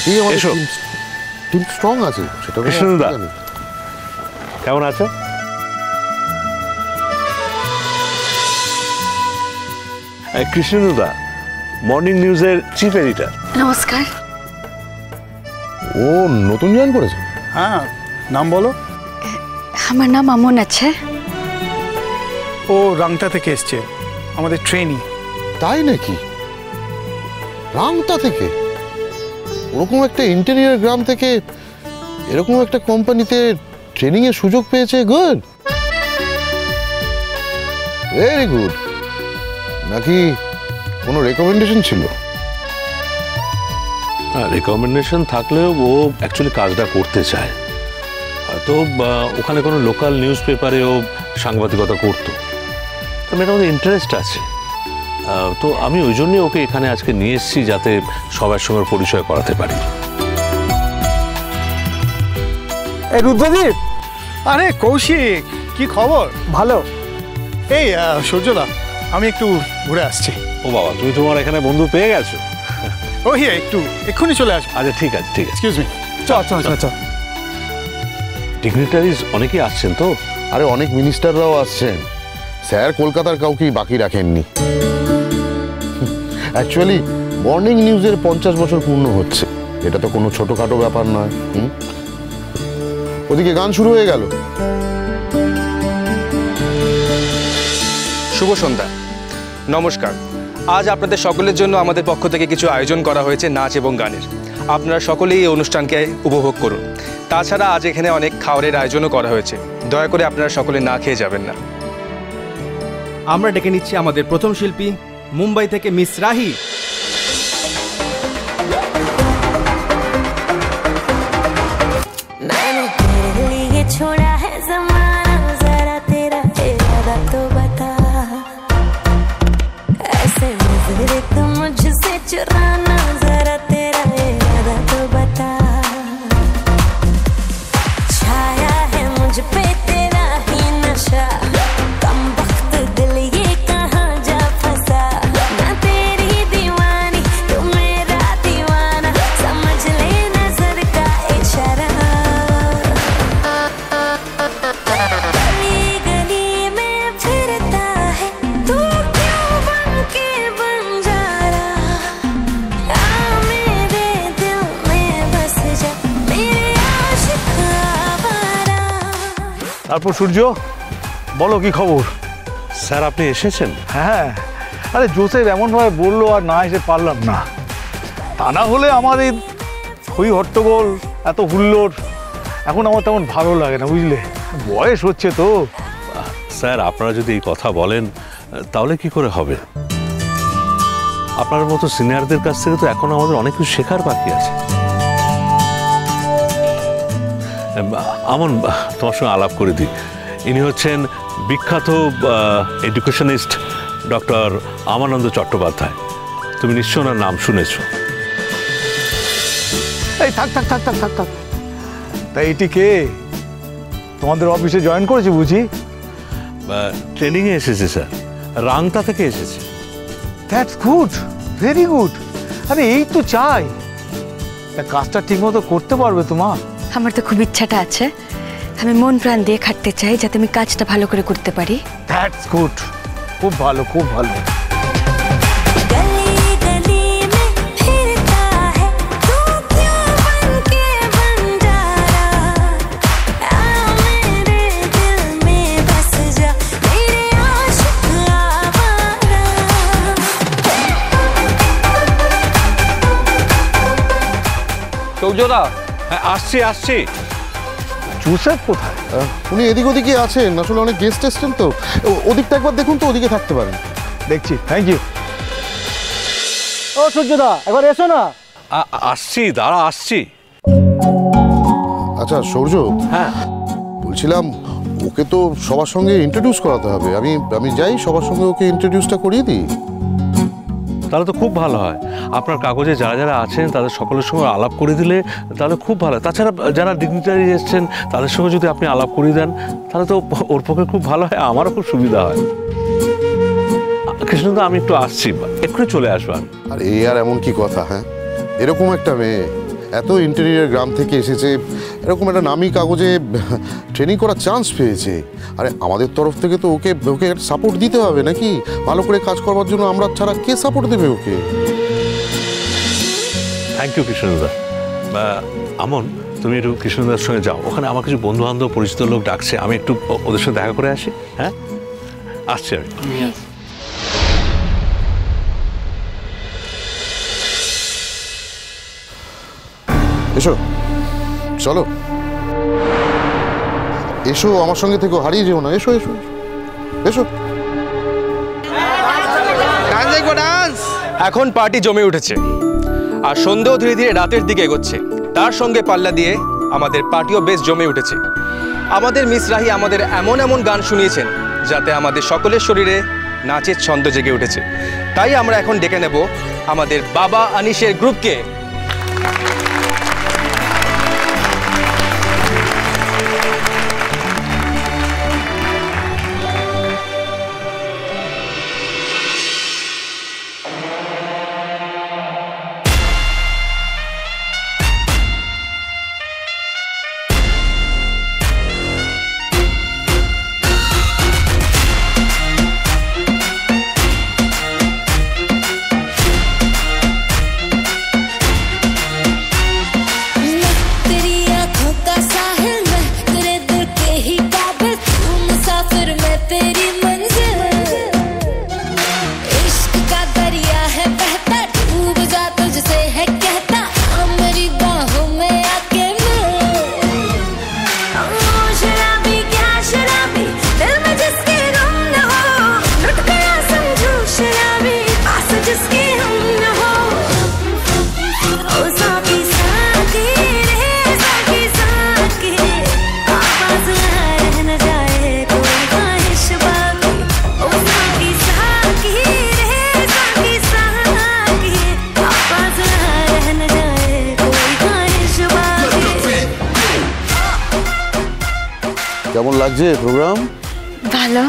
এমনিতেই আমাদের team strong আছে, সেটা কৃষ্ণদা কেমন আছো? কৃষ্ণদা মর্নিং নিউজের চিফ এডিটর। নমস্কার। ও নতুন জয়েন করেছে? হ্যাঁ, নাম বলো। আমার নাম আমন আছে। ও রাংটা থেকে এসছে, আমাদের ট্রেনি। তাই নাকি? রাংটা থেকে? ওরকম একটা ইন্টেরিয়র গ্রাম থেকে এরকম একটা কোম্পানিতে ট্রেনিং এর সুযোগ পেয়েছে, গুড, ভেরি গুড। নাকি কোনো রেকমেন্ডেশন ছিল? রেকমেন্ডেশন থাকলেও ও অ্যাকচুয়ালি কাজটা করতে চায়। হয়তো ওখানে কোনো লোকাল নিউজ পেপারেও সাংবাদিকতা করতো, তো মেয়েটার মধ্যে ইন্টারেস্ট আছে। তো আমি ওই জন্যই ওকে এখানে আজকে নিয়ে এসেছি, যাতে সবার সঙ্গে পরিচয় করাতে পারি। এই রুদ্রদীপ, আরে কৌশিক, কি খবর? ভালো। এই সূর্যদা, আমি একটু ঘুরে আসছি। ও বাবা, তুমি তোমার এখানে বন্ধু পেয়ে গেছো? ও হিয়া, একটু এক্ষুনি চলে আসবো। আচ্ছা ঠিক আছে ঠিক আছে। Excuse me. চ। ডিগনিটারিজ অনেকেই আসছেন তো? আরে অনেক মিনিস্টাররাও আসছেন। স্যার কলকাতার কাউকেই বাকি রাখেননি। অ্যাকচুয়ালি মর্নিং নিউজের 50 বছর পূর্ণ হচ্ছে, এটা তো কোনো ছোটখাটো ব্যাপার নয়। ওদিকে গান শুরু হয়ে গেল। শুভ সন্ধ্যা, নমস্কার। আজ আপনাদের সকলের জন্য আমাদের পক্ষ থেকে কিছু আয়োজন করা হয়েছে নাচ এবং গানের। আপনারা সকলেই এই অনুষ্ঠানকে উপভোগ করুন। তাছাড়া আজ এখানে অনেক খাবারের আয়োজনও করা হয়েছে, দয়া করে আপনারা সকলে না খেয়ে যাবেন না। আমরা ডেকে নিচ্ছি আমাদের প্রথম শিল্পী মুম্বাই থেকে মিস রাহি। छोड़ा है ज़माना, ज़रा तेरा इरादा तो बता, ऐसे नज़र तुम मुझसे चुराना, ज़रा तेरा इरादा तो बता, छाया है मुझ पे तेरा ही नशा, कम वक्त दिल ये कहाँ जा फंसा, मैं तेरी दीवानी तू मेरा दीवाना, समझ ले नजर का इशारा, তারপর সূর্য, বলো কি খবর? স্যার আপনি এসেছেন? হ্যাঁ, আরে জোসেফ এমনভাবে বললো আর না এসে পারলাম না। তা না হলে আমার এই হই হট্টগোল, এত হুল্লোড় এখন আমার তেমন ভালো লাগে না, বুঝলে, বয়স হচ্ছে তো। স্যার আপনারা যদি এই কথা বলেন তাহলে কি করে হবে? আপনার মতো সিনিয়রদের কাছ থেকে তো এখন আমাদের অনেক কিছু শেখার বাকি আছে। আমন, তোমার সঙ্গে আলাপ করে দিই, ইনি হচ্ছেন বিখ্যাত এডুকেশনিস্ট ডক্টর আমানন্দ চট্টোপাধ্যায়। তুমি নিশ্চয় ওনার নাম শুনেছ। এই থাক। তাই এটি কে? তোমাদের অফিসে জয়েন করেছে বুঝি? ট্রেনিংয়ে এসেছে স্যার, রাংটা থেকে এসেছে। That's good, very good. আরে এই তো চাই, কাজটা ঠিকমতো করতে পারবে তো মা? আমার তো খুব ইচ্ছাটা আছে, আমি মন প্রাণ দিয়ে খাটতে চাই যাতে আমি কাজটা ভালো করে করতে পারি। দ্যাটস গুড, খুব ভালো, খুব ভালো। সৌজদা, আসছি। জোসেফ কোথায়? উনি এদিক ওদিকে আছেন, আসলে অনেক গেস্ট এসছেন তো। ওদিকটা একবার দেখুন তো, ওদিকে থাকতে পারেন। দেখছি, থ্যাংক ইউ। ও সূর্যদা, একবার এসো না। আসছি, দাঁড়া আসছি। আচ্ছা সূর্য, হ্যাঁ বলছিলাম ওকে তো সবার সঙ্গে ইন্ট্রোডিউস করাতে হবে। আমি যাই, সবার সঙ্গে ওকে ইন্ট্রোডিউসটা করিয়ে দিই। তাহলে তো খুব ভালো হয়। আপনার কাগজে যারা যারা আছেন তাদের সকলের সঙ্গে আলাপ করে দিলে তাহলে খুব ভালো হয়। তাছাড়া যারা ডিগনিটারি এসছেন তাদের সঙ্গে যদি আপনি আলাপ করিয়ে দেন তাহলে তো ওর পক্ষে খুব ভালো হয়, আমারও খুব সুবিধা হয়। কৃষ্ণদা আমি একটু আসছি, এক্ষুনি চলে আসবো আমি। আর এই আর এমন কি কথা? হ্যাঁ, এরকম একটা মেয়ে এত ইন্টেরিয়র গ্রাম থেকে এসেছে, এরকম একটা নামি কাগজে ট্রেনিং করার চান্স পেয়েছে। আরে আমাদের তরফ থেকে তো ওকে ওকে সাপোর্ট দিতে হবে নাকি? ভালো করে কাজ করবার জন্য আমরা ছাড়া কে সাপোর্ট দেবে ওকে? Thank you কৃষ্ণদা। আমন, তুমি একটু কৃষ্ণদার সঙ্গে যাও, ওখানে আমার কিছু বন্ধু বান্ধব পরিচিত লোক ডাকছে, আমি একটু ওদের সাথে দেখা করে আসি। হ্যাঁ, আসছি আমি। এসো, চলো এসো আমার সঙ্গে থেকো, হারিয়ে যেও না। এসো এসো এসো। এখন পার্টি জমে উঠেছে আর সন্ধ্যেও ধীরে ধীরে রাতের দিকে এগোচ্ছে। তার সঙ্গে পাল্লা দিয়ে আমাদের পার্টিও বেশ জমে উঠেছে। আমাদের মিস রাহি আমাদের এমন এমন গান শুনিয়েছেন যাতে আমাদের সকলের শরীরে নাচের ছন্দ জেগে উঠেছে। তাই আমরা এখন ডেকে নেব আমাদের বাবা আনিসের গ্রুপকে। কেমন লাগছে প্রোগ্রাম? ভালো।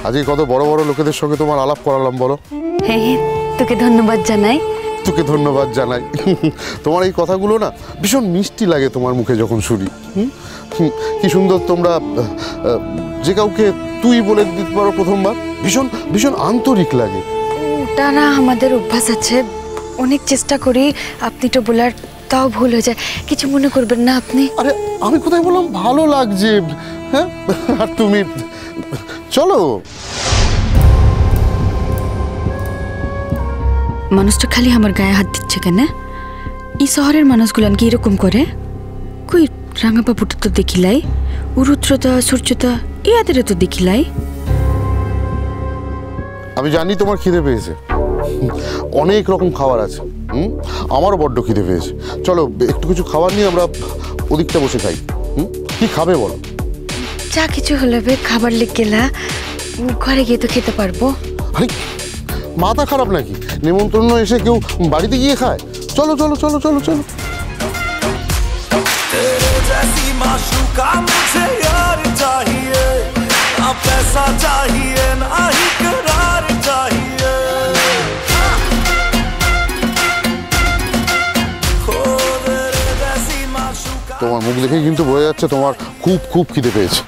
আজকে কত বড় বড় লোকেদের সঙ্গে তোমার আলাপ করালাম বলো। হ্যাঁ, তোকে ধন্যবাদ জানাই। তোকে ধন্যবাদ জানাই। তোমার এই কথাগুলো না ভীষণ মিষ্টি লাগে তোমার মুখে যখন শুনি। কি সুন্দর তোমরা যে কাউকে তুই বলে দিতে পারো প্রথমবার, ভীষণ ভীষণ আন্তরিক লাগে। ওটা না আমাদের অভ্যাস আছে, অনেক চেষ্টা করি আপনি তো বলার, তাও ভুল হয়ে যায়। কিছু মনে করবেন না আপনি। আরে আমি কোথায় বললাম ভালো লাগছে? হ্যাঁ, আর তুমি চলো। মানুষটা খালি আমার গায়ে হাত দিচ্ছে কেন? এই শহরের মানুষগুলান কি এরকম করে? কই রাঙা বাবুটা তো দেখিলাই, উরুদ্রতা সূর্যতা ইয়াদের তো দেখিলাই। আমি জানি তোমার খিদে পেয়েছে, অনেক রকম খাবার আছে। আমারও বড্ড খিদে পেয়েছে। চলো একটু কিছু খাবার নিয়ে আমরা ওদিকটা বসে খাই। কি খাবে বলো? যা কিছু হলে বে, খাবার লিখ গেলা, ঘরে গিয়ে তো খেতে পারবো। আরে মাথা খারাপ নাকি? নিমন্ত্রণ এসে কেউ বাড়িতে গিয়ে খায়? চলো চলো চলো চলো চলো। তোমার মুখ দেখে কিন্তু বোঝা যাচ্ছে তোমার খুব খুব খিদে পেয়েছে।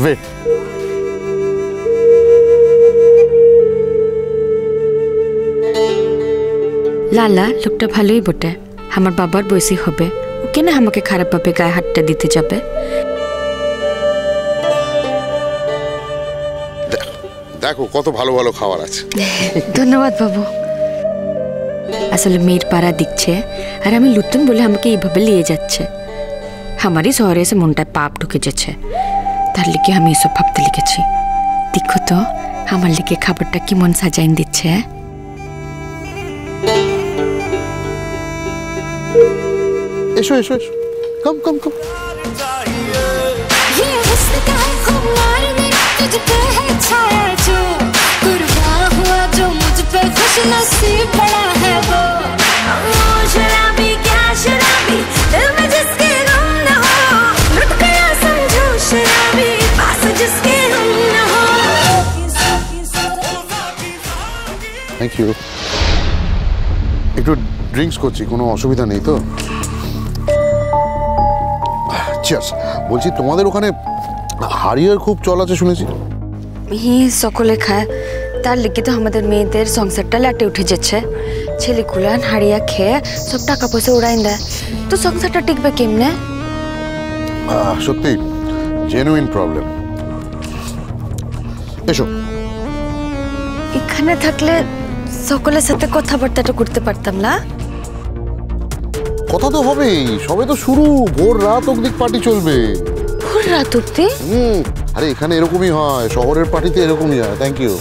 ওয়েট, লালা লোকটা ভালোই বটে, আমার বাবার বয়সী হবে, ও কেন আমাকে খারাপভাবে গায়ে হাতটা দিতে যাবে? দেখো কত ভালো ভালো খাবার আছে। ধন্যবাদ বাবু। আসলে মেয়ের পাড়া দিচ্ছে আর আমি লুতুন বলে আমাকে এইভাবে নিয়ে যাচ্ছে। আমারই শহরে এসে মনটায় পাপ ঢুকে যাচ্ছে, তার লিগে আমি এসব ভাবতে লিখেছি। দেখো তো আমার লিগে খাবারটা কি মন সাজাইন দিচ্ছে। এসো এসো এসো, come come come. Thank you. একটু ড্রিঙ্কস করছি, কোনো অসুবিধা নেই তো? চিয়ার্স। বলছি তোমাদের ওখানে হাড়িয়ার খুব চল আছে শুনেছি। সকলে খায়, তার লিগে তো আমাদের মেয়েদের সংসারটা লাটে উঠে যাচ্ছে। ছেলেগুলান হাড়িয়া খেয়ে সব টাকা পয়সা উড়াই দেয়, তো সংসারটা টিকবে কেমনে? সত্যি জেনুইন প্রবলেম। এসো। এখানে থাকলে সকলের সাথে কথাবার্তাটা করতে পারতাম না? কথা তো হবেই, সবে তো শুরু, ভোর রাত অবধি পার্টি চলবে। ভোর রাত অব্দি? আরে এখানে এরকমই হয়, শহরের পার্টিতে এরকমই হয়। Thank you.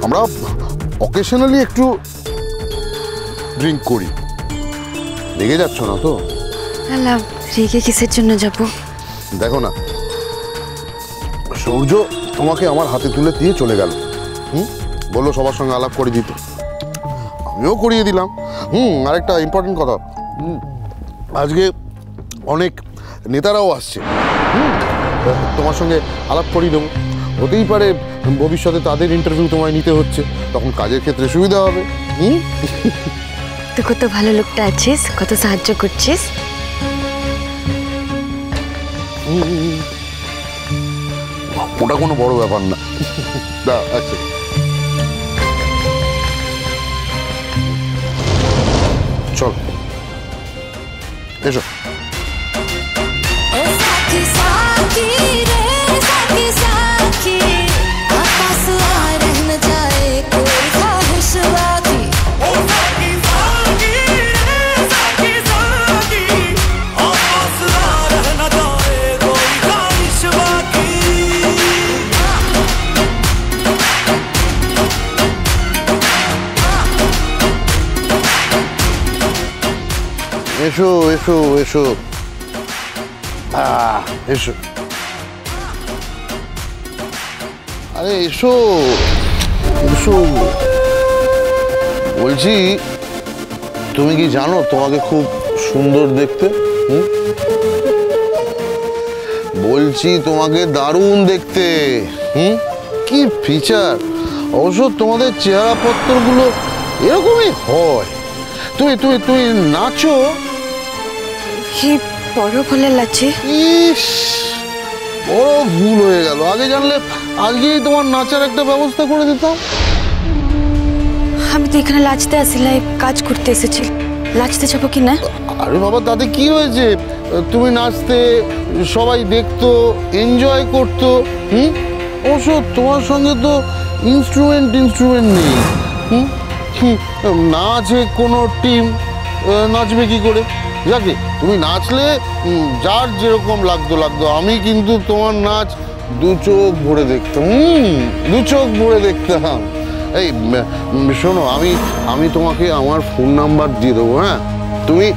আমরা অকেশনালি একটু ড্রিঙ্ক করি। লেগে যাচ্ছ না তো? আল্লাহ, রেগে কিসের জন্য যাব? দেখো না, সূর্য তোমাকে আমার হাতে তুলে দিয়ে চলে গেল। বললো সবার সঙ্গে আলাপ করে দিতে, আমিও করিয়ে দিলাম। আরেকটা ইম্পর্টেন্ট কথা, আজকে অনেক নেতারাও আসছে, তোমার সঙ্গে আলাপ করিয়ে দেবো। হতেই পারে ভবিষ্যতে তাদের ইন্টারভিউ তোমায় নিতে হচ্ছে, তখন কাজের ক্ষেত্রে সুবিধা হবে। তুই কত ভালো লোকটা আছিস, কত সাহায্য করছিস। ওটা কোনো বড় ব্যাপার না। আচ্ছা, চল এসো। এসো এসো এসো, এসো। আরে এসো এসো। বলছি, তুমি কি জানো তোমাকে খুব সুন্দর দেখতে? বলছি তোমাকে দারুণ দেখতে। কি ফিচার! অবশ্য তোমাদের চেহারা পত্রগুলো এরকমই হয়। তুমি তুমি তুমি নাচো, কি বড় ভালো লাগছে। ইস, বড় ভুল হয়ে গেল। আগে জানলে আজকেই তোমার নাচার একটা ব্যবস্থা করে দিতাম। আমি তো এখানে লাচতে আসিলাই, কাজ করতে এসেছি, লাচতে যাবো কি না? আরে বাবা, তাতে কি হয়েছে? তুমি নাচতে, সবাই দেখতো, এনজয় করতো। অবশ্য তোমার সঙ্গে তো ইনস্ট্রুমেন্ট নেই। নাচে কোনো টিম নাচবে কি করে? যাকে তুমি নাচলে যার যেরকম লাগতো। আমি কিন্তু তোমার নাচ দু চোখ ভরে দেখতাম, দু চোখ ভরে দেখতাম। এই শোনো, আমি তোমাকে আমার ফোন নাম্বার দিয়ে দেবো। হ্যাঁ, তুমি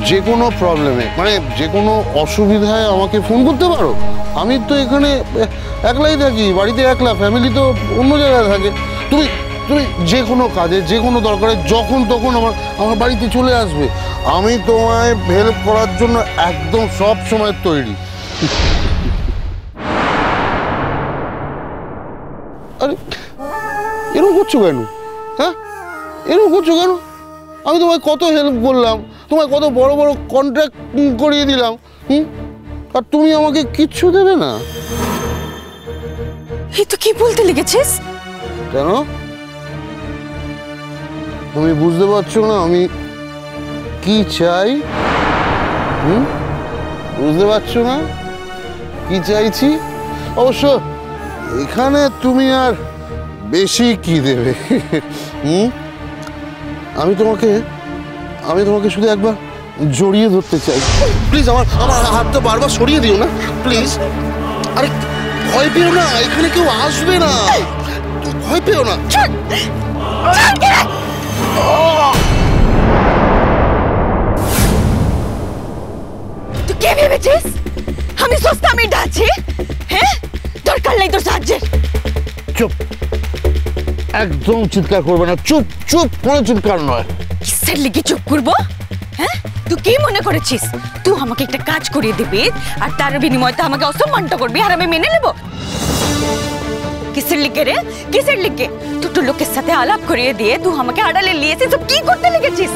যে কোনো প্রবলেমে, মানে যে কোনো অসুবিধায় আমাকে ফোন করতে পারো। আমি তো এখানে একলাই থাকি, বাড়িতে একলা, ফ্যামিলি তো অন্য জায়গায় থাকে। তুমি তুমি যে কোনো কাজে, যে কোনো দরকারে যখন তখন আমার বাড়িতে চলে আসবে। আমি তোমায় হেল্প করার জন্য একদম সব সময় তৈরি। আরে এরকম করছো কেন? হ্যাঁ, এরকম করছো কেন? আমি তোমায় কত হেল্প করলাম, তোমায় কত বড় বড় কন্ট্রাক্ট করিয়ে দিলাম, আর তুমি আমাকে কিচ্ছু দেবে না? এই তো কি বলতে লেগেছিস? কেন তুমি বুঝতে পারছো না আমি কি চাই? বুঝতে পারছো না কি চাইছি? অবশ্য এখানে তুমি আর বেশি কি দেবে? আমি তোমাকে শুধু একবার জড়িয়ে ধরতে চাই। প্লিজ, আমার হাতটা বারবার সরিয়ে দিও না, প্লিজ। আরে ভয় পেও না, এখানে কেউ আসবে না, ভয় পেও না। তুই কে ভেবেছিস আমি সস্তা মেয়েটা আছি? হ্যাঁ, দরকার নেই তোর সাহায্যের। চুপ, একদম চিৎকার করবে না। চুপ চুপ, কোনো চিৎকার নয়। কিসের লিগে চুপ করবো? হ্যাঁ, তুই কি মনে করেছিস তুই আমাকে একটা কাজ করিয়ে দিবি আর তার বিনিময়ে আমাকে অসম্মানটা করবি আর আমি মেনে নেব? কিসের লিগে রে, কিসের লিগে? দুটো লোকের সাথে আলাপ করিয়ে দিয়ে তুই আমাকে আড়ালে নিয়েছিস, সব কি করতে লেগেছিস?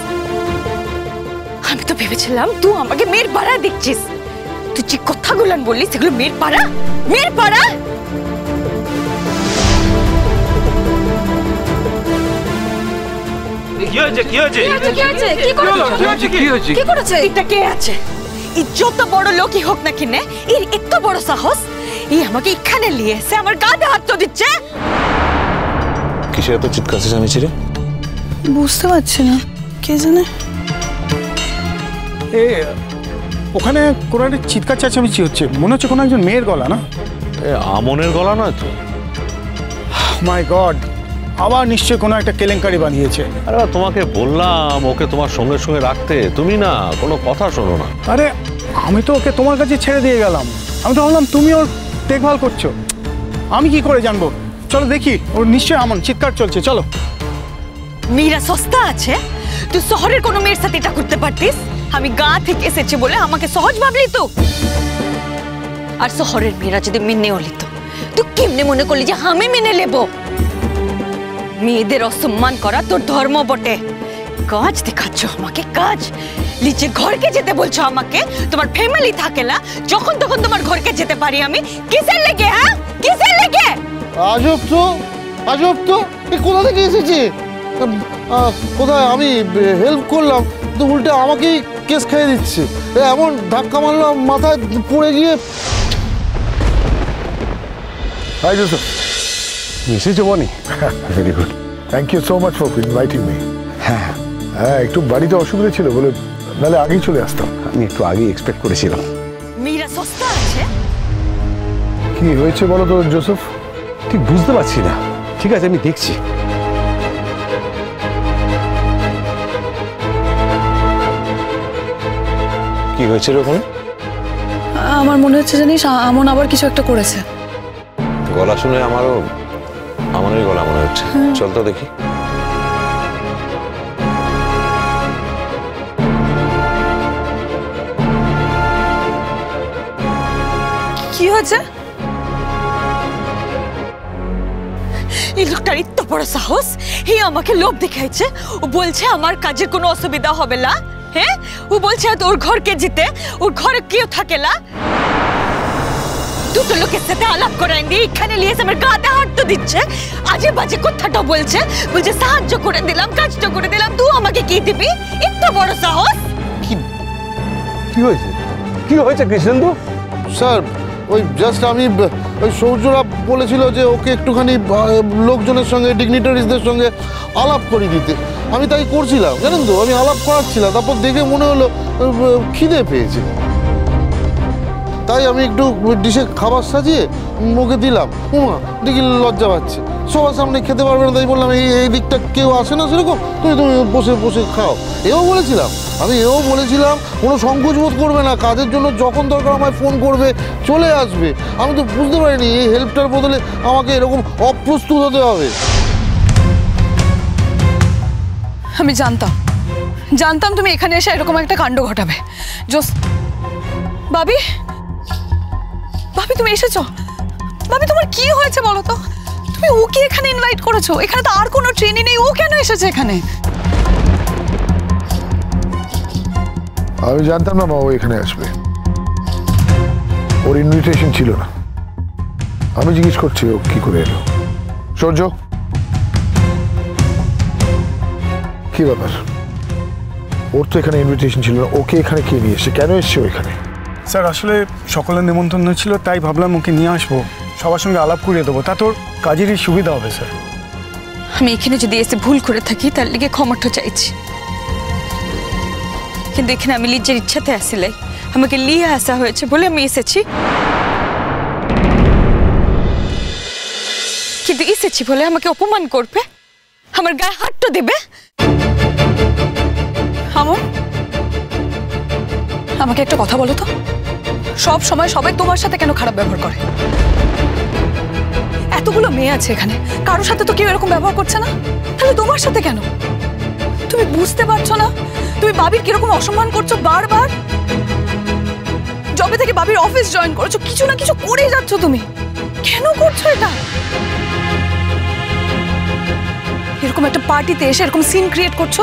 আমি তো ভেবেছিলাম তুই আমাকে মেয়ের পাড়া দেখছিস। তুই যে কথাগুলো বললি সেগুলো মেয়ের পাড়া, মেয়ের পাড়া। কি হয়েছে কি হয়েছে কি করেছে? এটা কে আছে? এই যত বড় লোকই হোক না কিনে, এর এত বড় সাহস, এই আমাকে এখানে নিয়ে এসে আমার গায়ে হাত তো দিচ্ছে। কিসের এত চিৎকার চেঁচামেচি রে? বুঝতে পারছি না, কে জানে। ওখানে কোনো একটা চিৎকার চেঁচামেচি হচ্ছে, মনে হচ্ছে কোনো একজন মেয়ের গলা না? আমনের গলা নয় তো? মাই গড, আবার নিশ্চয়ই কোনো একটা কেলেঙ্কারি বানিয়েছে। আরে তোমাকে বললাম ওকে তোমার সঙ্গে সঙ্গে রাখতে, তুমি না কোনো কথা শোনো না। আরে আমি তো ওকে তোমার কাছে ছেড়ে দিয়ে গেলাম, আমি তো ভাবলাম তুমি ওর দেখভাল করছো, আমি কি করে জানবো? চলো দেখি, ওর নিশ্চয়ই এমন চিৎকার চলছে, চলো। মেয়েরা সস্তা আছে? তুই শহরের কোনো মেয়ের সাথে এটা করতে পারতিস? আমি গা থেকে এসেছি বলে আমাকে সহজ ভাবলি তো? আর শহরের মেয়েরা যদি মেনেও নিত, তুই কেমনে মনে করলি যে আমি মেনে নেব? মেয়েদের অসম্মান করা তোর ধর্ম বটে। কাজ দেখাচ্ছ আমাকে, কাজ। নিচে ঘরকে যেতে বলছো আমাকে, তোমার ফ্যামিলি থাকে না, যখন তখন তোমার ঘরকে যেতে পারি আমি। কিসের লেগে? হ্যাঁ, কিসের লেগে? আজব তো, আজব তো, এ কোথা থেকে এসেছে? কোথায় আমি হেল্প করলাম তো উল্টে আমাকেই কেস খাইয়ে দিচ্ছে। এমন ধাক্কা মারলাম মাথায় পড়ে গিয়ে। হাই জোসেফ, এসেছে Boni? Very good, thank you so much for inviting me. হ্যাঁ হ্যাঁ, একটু বাড়িতে অসুবিধা ছিল বলে, নাহলে আগেই চলে আসতাম। আমি একটু আগেই এক্সপেক্ট করেছিলাম। মেয়েরা সস্তা আছে? কি হয়েছে বলো তো জোসেফ? ঠিক বুঝতে পারছি না। ঠিক আছে, আমি দেখছি। কি হয়েছে রে ওখানে? আমার মনে হচ্ছে জানিস আমন আবার কিছু একটা করেছে। গলা শুনে আমারও আমারই গলা মনে হচ্ছে। চল তো দেখি। কি হয়েছে? এই লোকটার এত বড় সাহস, হে আমাকে লোভ দেখাইছে। ও বলছে আমার কাজের কোনো অসুবিধা হবে না। হ্যাঁ, ও বলছে ওর ঘরকে যেতে, ওর ঘরে কেউ থাকে না। দুটো লোকের সাথে আলাপ করাই দিয়ে এখানে নিয়ে এসে আমার গাতে হাত তো দিচ্ছে। আজে বাজে কথাটা বলছে, বলছে সাহায্য করে দিলাম, কাজটা করে দিলাম, তুই আমাকে কি দিবি? এত বড় সাহস! কি হয়েছে? কি হয়েছে কৃষ্ণেন্দু? স্যার, ওই জাস্ট আমি ওই সৌর্যরা বলেছিল যে ওকে একটুখানি লোকজনের সঙ্গে, ডিগনিটারিজদের সঙ্গে আলাপ করিয়ে দিতে। আমি তাই করছিলাম, জানেন তো, আমি আলাপ করাচ্ছিলাম। তারপর দেখে মনে হলো খিদে পেয়েছে, তাই আমি একটু ডিশে খাবার সাজিয়ে মুখে দিলাম। দেখি লজ্জা পাচ্ছে, সবার সামনে খেতে পারবে না, তাই বললাম এই দিকটা কেউ আসে না সেরকম, তুমি বসে বসে খাও। এও বলেছিলাম, আমি এও বলেছিলাম কোনো সংকোচ বোধ করবে না, কাজের জন্য যখন দরকার আমায় ফোন করবে, চলে আসবে। আমি তো বুঝতে পারিনি এই হেল্পটার বদলে আমাকে এরকম অপ্রস্তুত হতে হবে। আমি জানতাম তুমি এখানে এসে এরকম একটা কাণ্ড ঘটাবে। ভাবি, তুমি এসেছো? ভাবি, তোমার কি হয়েছে বলো তো? তুমি ওকে এখানে ইনভাইট করেছো, এখানে তো আর কোনো ট্রেনই নেই, ও কেন এসেছে এখানে? আমি জানতাম না মা ও এখানে আসবে, ওর ইনভিটেশন ছিল না। আমি জিজ্ঞেস করছি ও কি করে এলো। সূর্য, কি ব্যাপার? ওর তো এখানে ইনভিটেশন ছিল না, ওকে এখানে কে নিয়ে এসে, কেন এসছে ওইখানে? স্যার, আসলে সকলের নিমন্ত্রণ ছিল, তাই ভাবলাম ওকে নিয়ে আসবো, সবার সঙ্গে আলাপ করিয়ে দেবো, তা তোর কাজেরই সুবিধা হবে। স্যার, আমি এখানে যদি এসে ভুল করে থাকি তার লিগে ক্ষমাটা চাইছি, কিন্তু এখানে আমি নিজের ইচ্ছাতে আসিলাই, আমাকে নিয়ে আসা হয়েছে বলে আমি এসেছি। কিন্তু এসেছি বলে আমাকে অপমান করবে, আমার গায়ে হাতটা দেবে। আমাকে একটা কথা বলো তো, সব সময় সবাই তোমার সাথে কেন খারাপ ব্যবহার করে? এতগুলো মেয়ে আছে এখানে, কারোর সাথে তো কেউ এরকম ব্যবহার করছে না, তাহলে তোমার সাথে কেন? তুমি বুঝতে পারছো না তুমি বাবির কিরকম অসম্মান করছো বারবার? যবে থেকে বাবির অফিস জয়েন করেছো কিছু না কিছু করেই যাচ্ছ তুমি, কেন করছো এটা? পার্টিতে এসে এরকম সিন ক্রিয়েট করছো,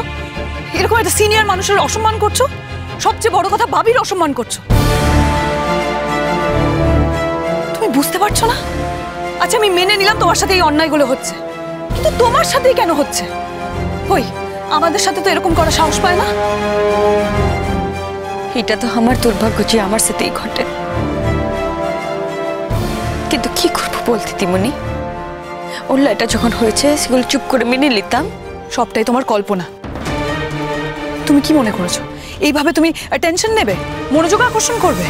এরকম একটা সিনিয়র মানুষের অসম্মান করছো, সবচেয়ে বড় কথা বাবির অসম্মান করছো। তুমি বুঝতে পারছো না? আচ্ছা আমি মেনে নিলাম তোমার সাথে এই অন্যায়গুলো হচ্ছে, কিন্তু তোমার সাথেই কেন হচ্ছে? ওই আমাদের সাথে তো এরকম করার সাহস পায় না। এটা তো আমার দুর্ভাগ্য যে আমার সাথেই ঘটে, কিন্তু কি করবো বলতে দিমনি, অন্যায়টা যখন হয়েছে সেগুলো চুপ করে মেনে নিতাম। সবটাই তোমার কল্পনা। তুমি কি মনে করেছো এইভাবে তুমি টেনশন নেবে, মনোযোগ আকর্ষণ করবে?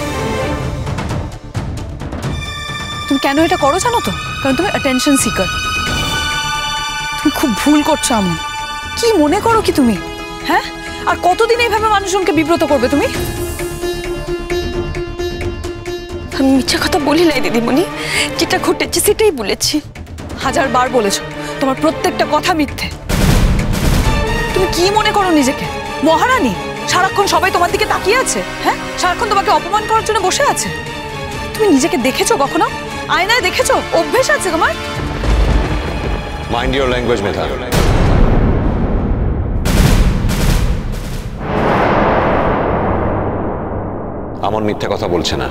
তুমি কেন এটা করো জানো তো? কারণ তুমি অ্যাটেনশন সিকার। তুমি খুব ভুল করছো আমন। কি মনে করো কি তুমি? হ্যাঁ, আর কতদিন এইভাবে মানুষজনকে বিব্রত করবে তুমি? আমি মিথ্যা কথা বলি নাই দিদিমণি, যেটা ঘটেছে সেটাই বলেছি। 1000 বার বলেছো, তোমার প্রত্যেকটা কথা মিথ্যে। তুমি কি মনে করো নিজেকে মহারানী? সারাক্ষণ সবাই তোমার দিকে তাকিয়ে আছে, হ্যাঁ, সারাক্ষণ তোমাকে অপমান করার জন্য বসে আছে। তুমি নিজেকে দেখেছো কখনো? আয়নায় দেখেছো? অভ্যেস আছে তোমার? মাইন্ড ইওর ল্যাঙ্গুয়েজ মেধা। আমার মিথ্যা কথা বলছে না।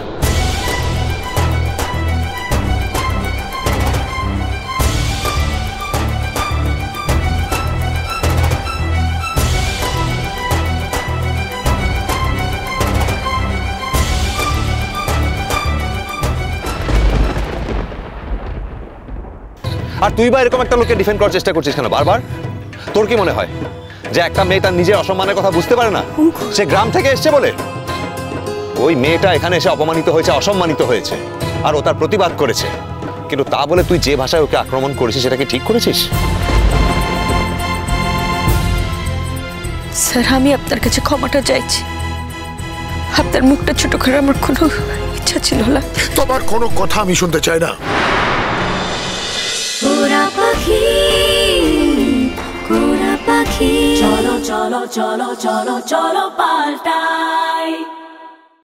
আর তুই বা এরকম একটা লোককে ডিফেন্ড করার চেষ্টা করছিস কেন বারবার? তোর কি মনে হয় যে একটা মেয়ে তার নিজের অসম্মানের কথা বুঝতে পারে না? সে গ্রাম থেকে এসছে বলে ওই মেয়েটা এখানে এসে অপমানিত হয়েছে, অসম্মানিত হয়েছে, আর ও তার প্রতিবাদ করেছে। কিন্তু তা বলে তুই যে ভাষায় ওকে আক্রমণ করেছিস সেটা কি ঠিক করেছিস? স্যার, আমি আপনার কাছে ক্ষমাটা চাইছি। আপনার মুখটা ছোট করে আমার কোনো ইচ্ছা ছিল না। তোমার কোনো কথা আমি শুনতে চাই না। চলো চলো চলো চলো চলো পাল্টাই।